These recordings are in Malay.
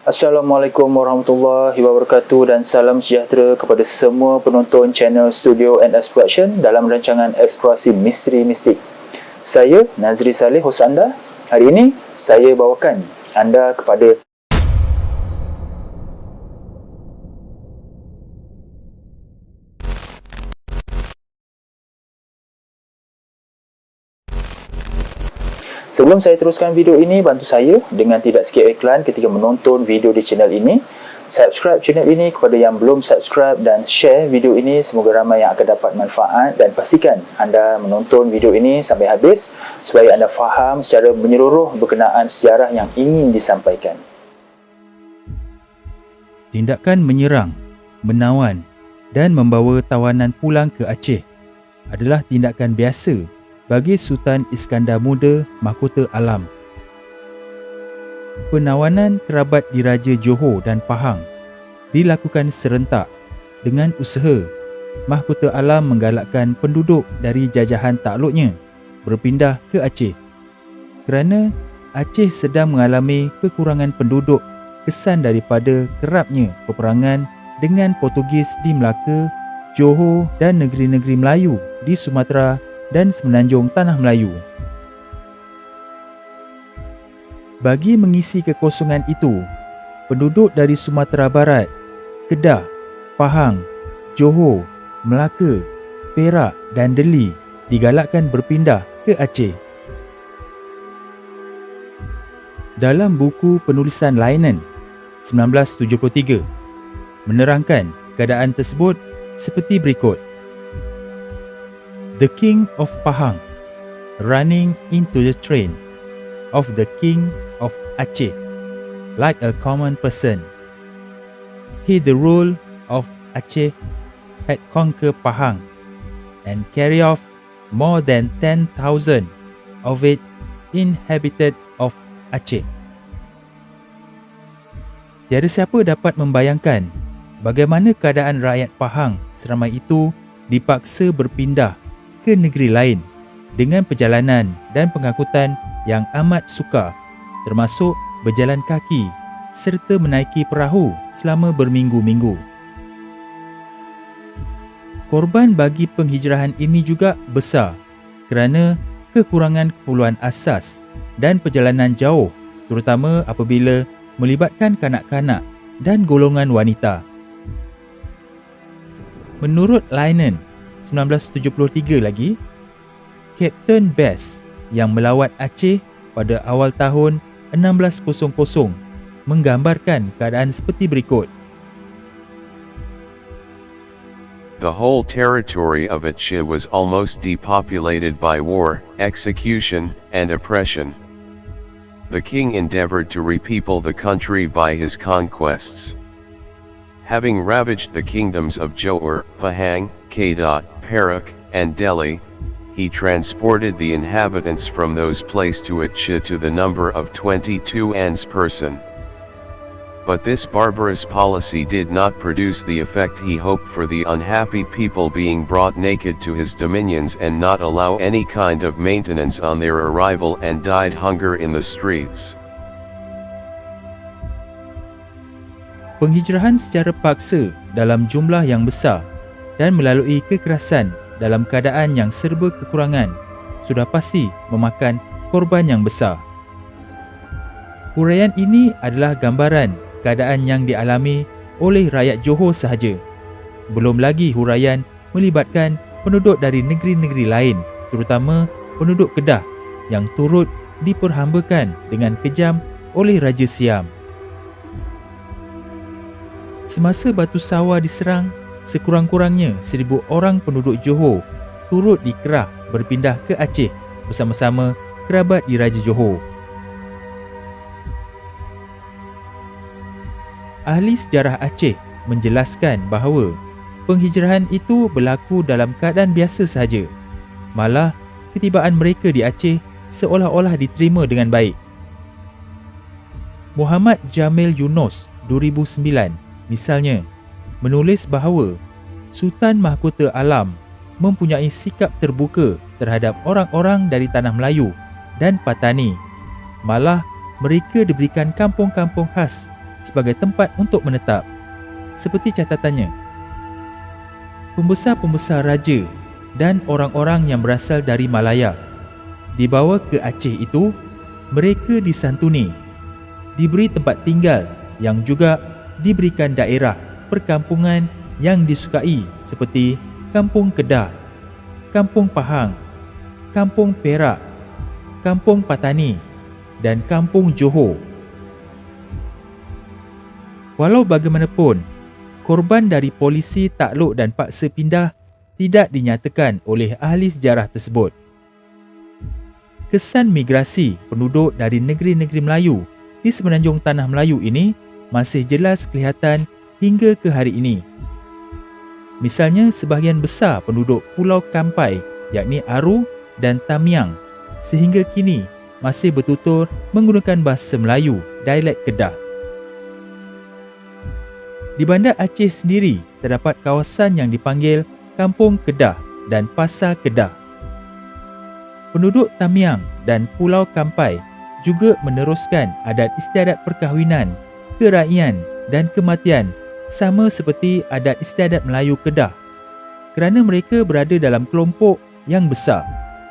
Assalamualaikum warahmatullahi wabarakatuh dan salam sejahtera kepada semua penonton channel Studio and Exploration dalam rancangan Eksplorasi Misteri Mistik. Saya Nazri Saleh, hos anda. Hari ini saya bawakan anda kepada Sebelum saya teruskan video ini, bantu saya dengan tidak skip iklan ketika menonton video di channel ini. Subscribe channel ini kepada yang belum subscribe dan share video ini, semoga ramai yang akan dapat manfaat, dan pastikan anda menonton video ini sampai habis supaya anda faham secara menyeluruh berkenaan sejarah yang ingin disampaikan. Tindakan menyerang, menawan dan membawa tawanan pulang ke Aceh adalah tindakan biasa bagi Sultan Iskandar Muda Mahkota Alam. Penawanan kerabat diraja Johor dan Pahang dilakukan serentak dengan usaha Mahkota Alam menggalakkan penduduk dari jajahan takluknya berpindah ke Aceh. Kerana Aceh sedang mengalami kekurangan penduduk kesan daripada kerapnya peperangan dengan Portugis di Melaka, Johor dan negeri-negeri Melayu di Sumatera dan semenanjung Tanah Melayu. Bagi mengisi kekosongan itu, penduduk dari Sumatera Barat, Kedah, Pahang, Johor, Melaka, Perak dan Deli digalakkan berpindah ke Aceh. Dalam buku penulisan Lainan 1973 menerangkan keadaan tersebut seperti berikut. The King of Pahang running into the train of the King of Aceh like a common person. He the rule of Aceh had conquered Pahang and carry off more than 10,000 of it inhabited of Aceh. Tiada siapa dapat membayangkan bagaimana keadaan rakyat Pahang seramai itu dipaksa berpindah ke negeri lain dengan perjalanan dan pengangkutan yang amat sukar, termasuk berjalan kaki serta menaiki perahu selama berminggu-minggu. Korban bagi penghijrahan ini juga besar kerana kekurangan keperluan asas dan perjalanan jauh, terutama apabila melibatkan kanak-kanak dan golongan wanita. Menurut Lainan 1973 lagi, Kapten Best yang melawat Aceh pada awal tahun 1600 menggambarkan keadaan seperti berikut. The whole territory of Aceh was almost depopulated by war, execution, and oppression. The king endeavored to repeople the country by his conquests. Having ravaged the kingdoms of Johor, Pahang, Kedah, Perak, and Delhi, he transported the inhabitants from those places to Aceh to the number of 22 person. But this barbarous policy did not produce the effect he hoped, for the unhappy people being brought naked to his dominions and not allow any kind of maintenance on their arrival and died hunger in the streets. Penghijrahan secara paksa dalam jumlah yang besar dan melalui kekerasan dalam keadaan yang serba kekurangan sudah pasti memakan korban yang besar. Huraian ini adalah gambaran keadaan yang dialami oleh rakyat Johor sahaja. Belum lagi huraian melibatkan penduduk dari negeri-negeri lain, terutama penduduk Kedah yang turut diperhambakan dengan kejam oleh Raja Siam. Semasa Batu Sawar diserang, sekurang-kurangnya 1,000 orang penduduk Johor turut dikerah berpindah ke Aceh bersama-sama kerabat diraja Johor. Ahli sejarah Aceh menjelaskan bahawa penghijrahan itu berlaku dalam keadaan biasa sahaja. Malah ketibaan mereka di Aceh seolah-olah diterima dengan baik. Muhammad Jamil Yunus 2009 misalnya menulis bahawa Sultan Mahkota Alam mempunyai sikap terbuka terhadap orang-orang dari Tanah Melayu dan Patani. Malah mereka diberikan kampung-kampung khas sebagai tempat untuk menetap. Seperti catatannya, pembesar-pembesar raja dan orang-orang yang berasal dari Malaya dibawa ke Aceh itu, mereka disantuni, diberi tempat tinggal yang juga diberikan daerah perkampungan yang disukai seperti Kampung Kedah, Kampung Pahang, Kampung Perak, Kampung Patani dan Kampung Johor. Walau bagaimanapun, korban dari polisi takluk dan paksa pindah tidak dinyatakan oleh ahli sejarah tersebut. Kesan migrasi penduduk dari negeri-negeri Melayu di semenanjung Tanah Melayu ini masih jelas kelihatan hingga ke hari ini. Misalnya, sebahagian besar penduduk Pulau Kampai, yakni Aru dan Tamiang, sehingga kini masih bertutur menggunakan bahasa Melayu dialek Kedah. Di Bandar Aceh sendiri terdapat kawasan yang dipanggil Kampung Kedah dan Pasar Kedah. Penduduk Tamiang dan Pulau Kampai juga meneruskan adat istiadat perkahwinan, keraian dan kematian sama seperti adat istiadat Melayu Kedah, kerana mereka berada dalam kelompok yang besar,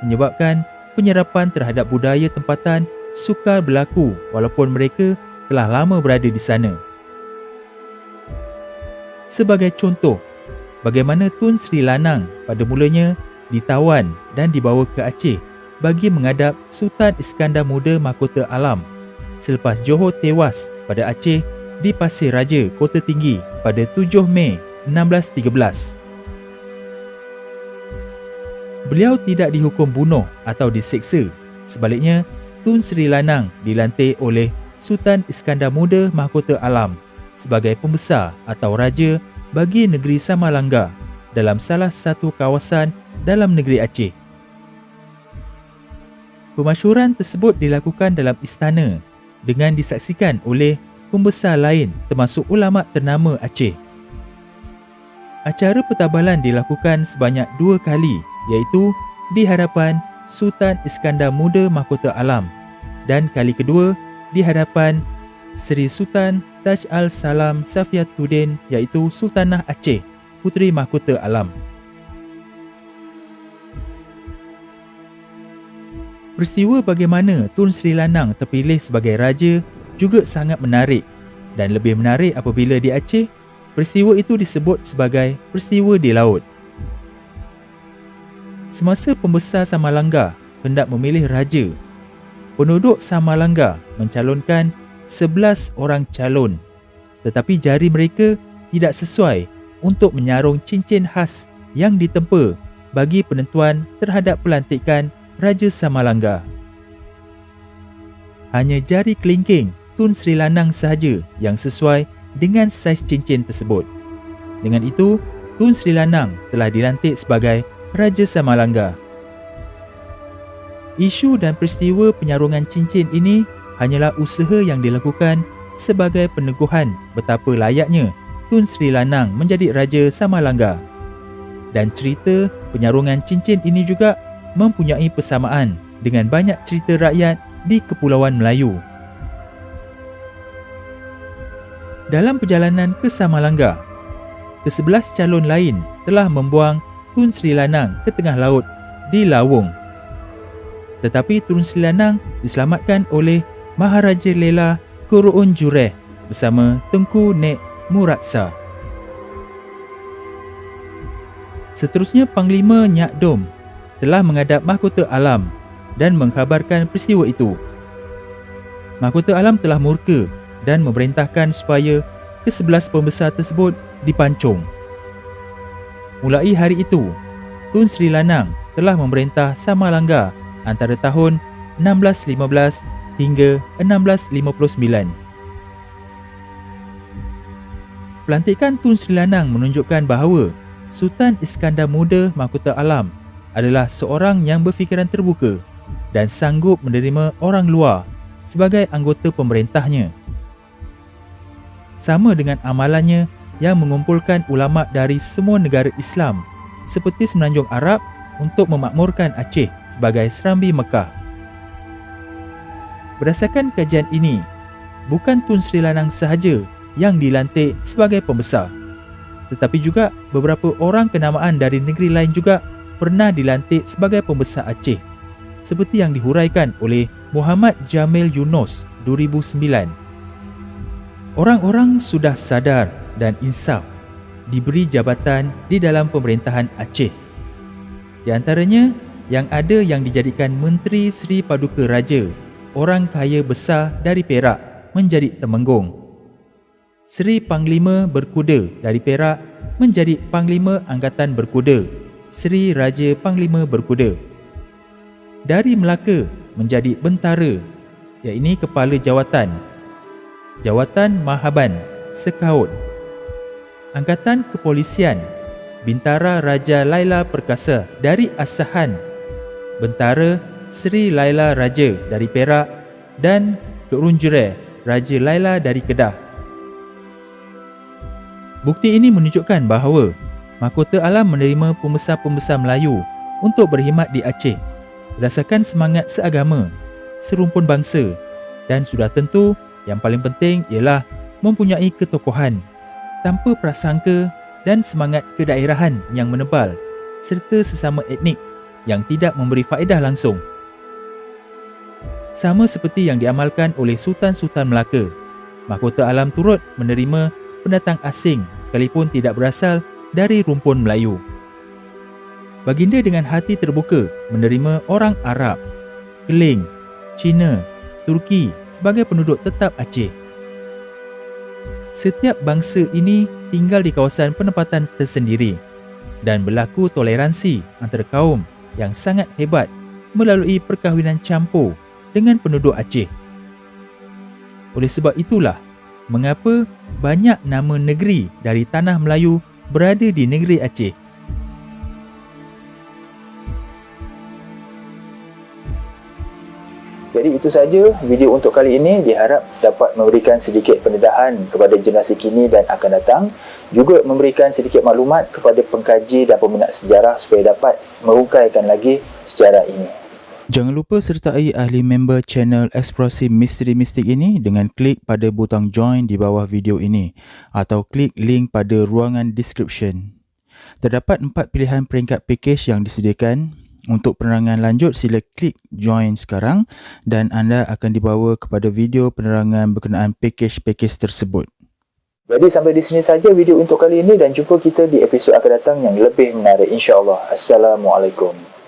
menyebabkan penyerapan terhadap budaya tempatan sukar berlaku walaupun mereka telah lama berada di sana. Sebagai contoh, bagaimana Tun Sri Lanang pada mulanya ditawan dan dibawa ke Aceh bagi menghadap Sultan Iskandar Muda Mahkota Alam selepas Johor tewas pada Aceh di Pasir Raja, Kota Tinggi pada 7 Mei 1613. Beliau tidak dihukum bunuh atau diseksa. Sebaliknya, Tun Sri Lanang dilantik oleh Sultan Iskandar Muda Mahkota Alam sebagai pembesar atau raja bagi negeri Samalanga dalam salah satu kawasan dalam negeri Aceh. Pemasyhuran tersebut dilakukan dalam istana dengan disaksikan oleh pembesar lain termasuk ulama ternama Aceh. Acara pertabalan dilakukan sebanyak 2 kali, iaitu di hadapan Sultan Iskandar Muda Mahkota Alam dan kali kedua di hadapan Seri Sultan Taj Al-Salam Safiatuddin, iaitu Sultanah Aceh, Puteri Mahkota Alam. Peristiwa bagaimana Tun Sri Lanang terpilih sebagai raja juga sangat menarik, dan lebih menarik apabila di Aceh, peristiwa itu disebut sebagai peristiwa di laut. Semasa pembesar Samalanga hendak memilih raja, penduduk Samalanga mencalonkan 11 orang calon, tetapi jari mereka tidak sesuai untuk menyarung cincin khas yang ditempa bagi penentuan terhadap pelantikan Raja Samalanga. Hanya jari kelingking Tun Sri Lanang sahaja yang sesuai dengan saiz cincin tersebut. Dengan itu, Tun Sri Lanang telah dilantik sebagai Raja Samalanga. Isu dan peristiwa penyarungan cincin ini hanyalah usaha yang dilakukan sebagai peneguhan betapa layaknya Tun Sri Lanang menjadi Raja Samalanga. Dan cerita penyarungan cincin ini juga mempunyai persamaan dengan banyak cerita rakyat di Kepulauan Melayu. Dalam perjalanan ke Samalanga, ke-11 calon lain telah membuang Tun Sri Lanang ke tengah laut di Lawung. Tetapi Tun Sri Lanang diselamatkan oleh Maharaja Lela Quruun Jureh bersama Tengku Nek Muratsa. Seterusnya, Panglima Nyak Dom telah menghadap Mahkota Alam dan mengkhabarkan peristiwa itu. Mahkota Alam telah murka dan memerintahkan supaya ke-11 pembesar tersebut dipancung. Mulai hari itu, Tun Sri Lanang telah memerintah Samalanga antara tahun 1615 hingga 1659. Pelantikan Tun Sri Lanang menunjukkan bahawa Sultan Iskandar Muda Mahkota Alam adalah seorang yang berfikiran terbuka dan sanggup menerima orang luar sebagai anggota pemerintahnya. Sama dengan amalannya yang mengumpulkan ulama dari semua negara Islam seperti Semenanjung Arab untuk memakmurkan Aceh sebagai serambi Mekah. Berdasarkan kajian ini, bukan Tun Sri Lanang sahaja yang dilantik sebagai pembesar, tetapi juga beberapa orang kenamaan dari negeri lain juga pernah dilantik sebagai pembesar Aceh, seperti yang dihuraikan oleh Muhammad Jamil Yunos 2009. Orang-orang sudah sadar dan insaf diberi jabatan di dalam pemerintahan Aceh. Di antaranya, yang ada yang dijadikan Menteri Sri Paduka Raja, orang kaya besar dari Perak, menjadi Temenggung. Sri Panglima Berkuda dari Perak menjadi Panglima Angkatan Berkuda, Sri Raja Panglima Berkuda. Dari Melaka menjadi Bentara, iaitu Kepala Jawatan, Jawatan Mahaban, Sekaut. Angkatan Kepolisian, Bintara Raja Laila Perkasa dari Asahan, Bentara Sri Laila Raja dari Perak dan Keurunjure Raja Laila dari Kedah. Bukti ini menunjukkan bahawa Mahkota Alam menerima pembesar-pembesar Melayu untuk berkhidmat di Aceh berdasarkan semangat seagama, serumpun bangsa, dan sudah tentu yang paling penting ialah mempunyai ketokohan tanpa prasangka dan semangat kedaerahan yang menebal serta sesama etnik yang tidak memberi faedah langsung. Sama seperti yang diamalkan oleh Sultan-Sultan Melaka, Mahkota Alam turut menerima pendatang asing sekalipun tidak berasal dari rumpun Melayu. Baginda dengan hati terbuka menerima orang Arab, Keling, Cina, Turki sebagai penduduk tetap Aceh. Setiap bangsa ini tinggal di kawasan penempatan tersendiri dan berlaku toleransi antara kaum yang sangat hebat melalui perkahwinan campur dengan penduduk Aceh. Oleh sebab itulah mengapa banyak nama negeri dari tanah Melayu berada di negeri Aceh. Jadi itu saja video untuk kali ini, diharap dapat memberikan sedikit pendedahan kepada generasi kini dan akan datang, juga memberikan sedikit maklumat kepada pengkaji dan peminat sejarah supaya dapat merungkaikan lagi sejarah ini. Jangan lupa sertai ahli member channel Eksplorasi Misteri Mistik ini dengan klik pada butang join di bawah video ini atau klik link pada ruangan description. Terdapat 4 pilihan peringkat package yang disediakan. Untuk penerangan lanjut, sila klik join sekarang dan anda akan dibawa kepada video penerangan berkenaan package-package tersebut. Jadi sampai di sini saja video untuk kali ini dan jumpa kita di episod akan datang yang lebih menarik insya-Allah. Assalamualaikum.